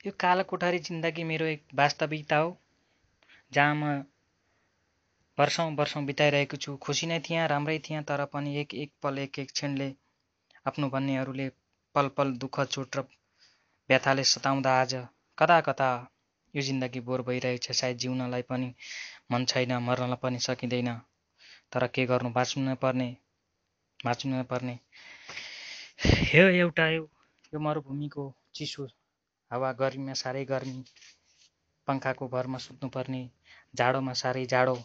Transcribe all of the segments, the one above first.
यो कालो कोठरी जिन्दगी मेरो एक वास्तविकता हो, जहाँ म वर्षौं बिताइरहेको छु। खुसी नै थिएँ, राम्रै थिएँ, तर पनि एक एक पल एक एक क्षणले आफ्नो भन्नेहरूले पल पल दुःख चोट र व्यथाले सताउँदा आज कता कता यो जिन्दगी बोर भइरहेछ। सायद जिउनलाई पनि मन छैन, मर्नलाई पनि सकिँदैन, तर के गर्नु, बाँच्नु नै पर्ने। यो मरुभूमिको चिसो हावा, गर्मीमा साह्रै गर्मी, पङ्खाको भरमा सुत्नुपर्ने, जाडोमा साह्रै जाडो,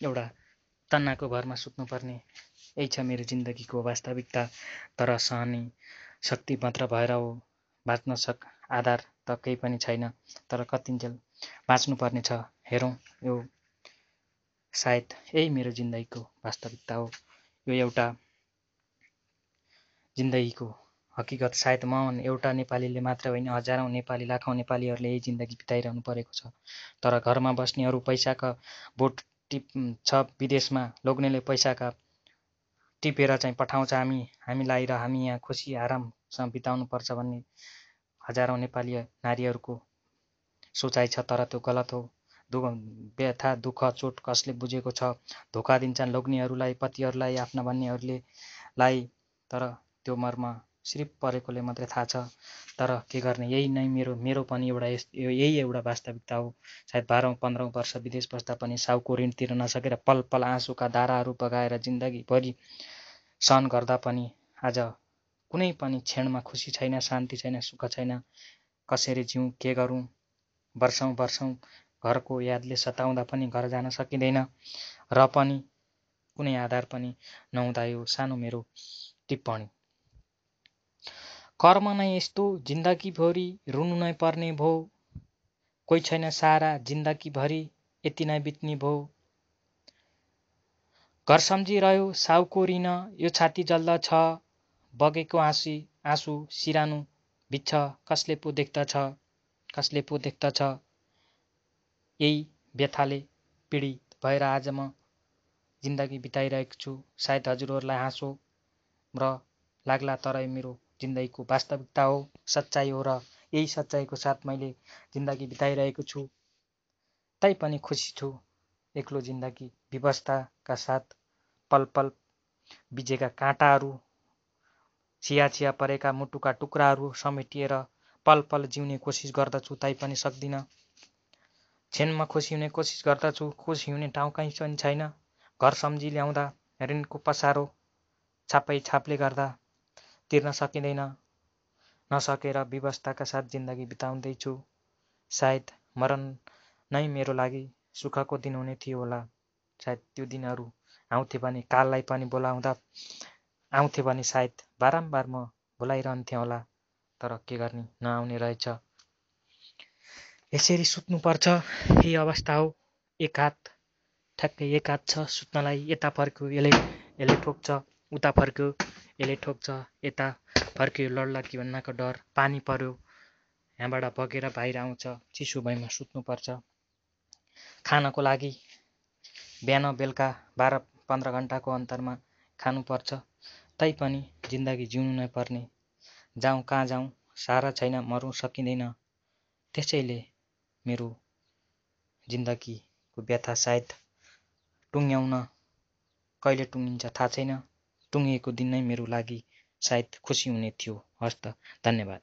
एउटा तन्नाको भरमा सुत्नुपर्ने। यही छ मेरो जिन्दगीको वास्तविकता। तर सहने शक्ति मात्र भएर हो, बाँच्न आधार त केही पनि छैन, तर कतिन्जेल बाँच्नुपर्ने छ। हेरौँ, यो सायद यही मेरो जिन्दगीको वास्तविकता हो। यो एउटा जिन्दगीको हकिकत। सायद म एउटा नेपालीले मात्र होइन, हजारौं नेपाली, लाखौं नेपालीहरूले यही जिन्दगी बिताइरहनु परेको छ। तर घरमा बस्नेहरू पैसाका बोट छ विदेशमा, लोग्नेले पैसाका टिपेर चाहिँ पठाउँछ हामीलाई, र हामी यहाँ खुसी आरामसँग बिताउनु पर्छ भन्ने हजारौं नेपाली नारीहरूको सोचाइ छ। तर त्यो गलत हो। व्यथा, दुःख, चोट कसले बुझेको छ? धोका दिन्छन् लोग्नेहरूलाई, पतिहरूलाई, आफ्ना भन्नेहरूलाई, तर त्यो मर्म सिर्फ परेकोले मात्रै थाहा छ। तर के गर्ने, यही नै मेरो पनि यही एउटा वास्तविकता हो। सायद 12-15 वर्ष विदेश बस्दा पनि साउको ऋण तिर्न नसकेर पल पल आँसुका धाराहरू बगाएर जिन्दगीभरि सहन गर्दा पनि आज कुनै पनि क्षणमा खुसी छैन, शान्ति छैन, सुख छैन। कसरी जिउँ, के गरौँ? वर्षौं घरको यादले सताउँदा पनि घर जान सकिँदैन, र पनि कुनै आधार पनि नहुँदा यो सानो मेरो टिप्पणी। कर्म नै यस्तो, जिन्दगीभरि रुनु नै पर्ने भो, कोही छैन सहारा, जिन्दगीभरि यति नै बित्ने भो। घर सम्झिरह्यो साउको ऋण, यो छाती जल्दछ, बगेको आँसु सिरानु बित्छ, कसले पो देख्दछ। यही व्यथाले पीडित भएर आज म जिन्दगी बिताइरहेको छु। सायद हजुरहरूलाई हाँसो र लाग्ला, तर मेरो जिन्दगीको वास्तविकता हो, सच्चाइ हो, र यही सच्चाइको साथ मैले जिन्दगी बिताइरहेको छु। तैपनि खुसी छु। एक्लो जिन्दगी, विवशताका साथ पल पल बिजेका काँटाहरू, छिया परेका मुटुका टुक्राहरू समेटिएर पल पल जिउने कोसिस गर्दछु, तैपनि सक्दिनँ। क्षणमा खुसी हुने कोसिस गर्दछु, खुसी हुने ठाउँ कहीँ पनि छैन। घर सम्झी ल्याउँदा ऋणको पसारो छापले गर्दा तिर्न सकिँदैन, नसकेर विवशताका साथ जिन्दगी बिताउँदैछु। सायद मरण नै मेरो लागि सुखको दिन हुने थियो होला। सायद त्यो दिनहरू आउँथे भने, काललाई पनि बोलाउँदा आउँथे भने सायद बारम्बार म बोलाइरहन्थेँ होला, तर के गर्ने, नआउने रहेछ। यसरी सुत्नुपर्छ, यही अवस्था हो। ठ्याक्कै एक हात छ सुत्नलाई, यता फर्क्यो यसले ठोक्छ, उता फर्क्यो यसले ठोक्छ, यता फर्क्यो लड्ला कि भन्नाको डर। पानी पर्यो, यहाँबाट बगेर बाहिर आउँछ, चिसो भएमा सुत्नुपर्छ। खानको लागि बिहान बेलुका 12-15 घन्टाको अन्तरमा खानुपर्छ, तैपनि जिन्दगी जिउनु नै पर्ने। जाउँ कहाँ जाउँ, सहारा छैन, मर्नु सकिँदैन। त्यसैले मेरो जिन्दगीको व्यथा सायद टुङ्ग्याउन कहिले टुङ्गिन्छ थाहा छैन। टुङ्गिएको दिन नै मेरो लागि सायद खुसी हुने थियो। हस् त, धन्यवाद।